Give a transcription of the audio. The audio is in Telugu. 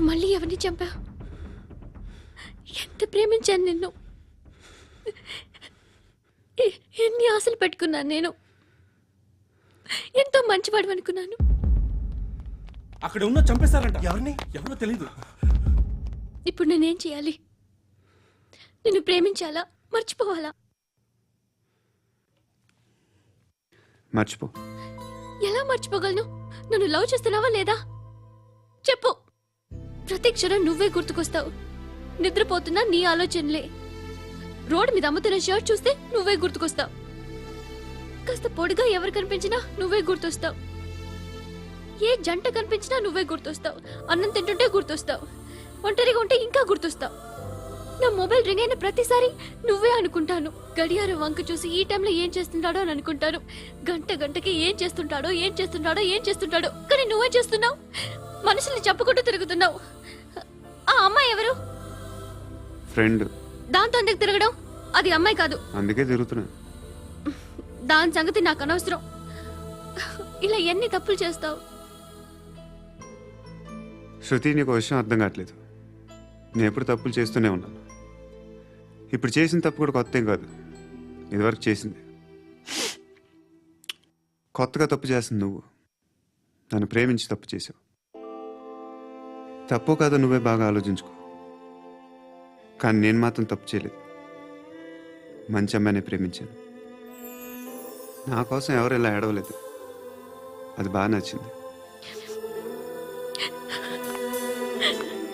నువ్వు మళ్ళీ ఎవరిని చంపావు? ఎంత ప్రేమించాను నిన్ను, ఎన్ని ఆశలు పెట్టుకున్నాను నేను, ఎంతో మంచివాడు అనుకున్నాను. అక్కడ ఉన్న చంపేస్తారంట. ఎవరిని? ఎవరో తెలీదు. ఇప్పుడు నేనేం చేయాలి? నిన్ను ప్రేమించాలా, మర్చిపోవాలా? మర్చిపో. ఎలా మర్చిపోగలను? నన్ను లవ్ చేస్తున్నావా లేదా చెప్పు. ప్రతి క్షణం నువ్వే గుర్తుకొస్తావు. నిద్రపోతున్నా నీ ఆలోచనలే. రోడ్డు మీద అమ్ముతున్న షర్ట్ చూస్తే నువ్వే గుర్తుకొస్తావు. కాస్త పొడిగా ఎవరు కనిపించినా నువ్వే గుర్తొస్తావు. ఏ జంట కనిపించినా నువ్వే గుర్తొస్తావు. అన్నం తింటుంటే గుర్తొస్తావు. ఒంటరిగా ఉంటే ఇంకా గుర్తొస్తావు. నా మొబైల్ రింగ్ అయిన ప్రతిసారి నువ్వే అనుకుంటాను. గడియారం వంక చూసి ఈ టైంలో ఏం చేస్తుంటాడో అని అనుకుంటాను. గంట గంటకి ఏం చేస్తుంటాడో కానీ నువ్వే చేస్తున్నావు. మనుషుల్ని చెప్పుకుంటూ తిరుగుతున్నావు. ఆ అమ్మాయి ఎవరు? ఫ్రెండ్. దాంతో ఎందుకు తిరగడం? అది అమ్మాయి కాదు. అందుకే తిరుగుతున్నా. దాని సంగతి నాకు అనవసరం. ఇలా ఎన్ని తప్పులు చేస్తావు? శృతి, నీకు విషయం అర్థం కావట్లేదు. నేను ఎప్పుడు తప్పులు చేస్తూనే ఉన్నాను. ఇప్పుడు చేసిన తప్పు కూడా కొత్త ఏం కాదు, ఇదివరకు చేసింది. కొత్తగా తప్పు చేస్తుంది నువ్వు. నన్ను ప్రేమించి తప్పు చేసావు. తప్పు కాదో నువ్వే బాగా ఆలోచించుకో. కానీ నేను మాత్రం తప్పు చేయలేదు. మంచి అమ్మాయిని ప్రేమించాను. నా కోసం ఎవరు ఇలా ఏడవలేదు. అది బాగా నచ్చింది.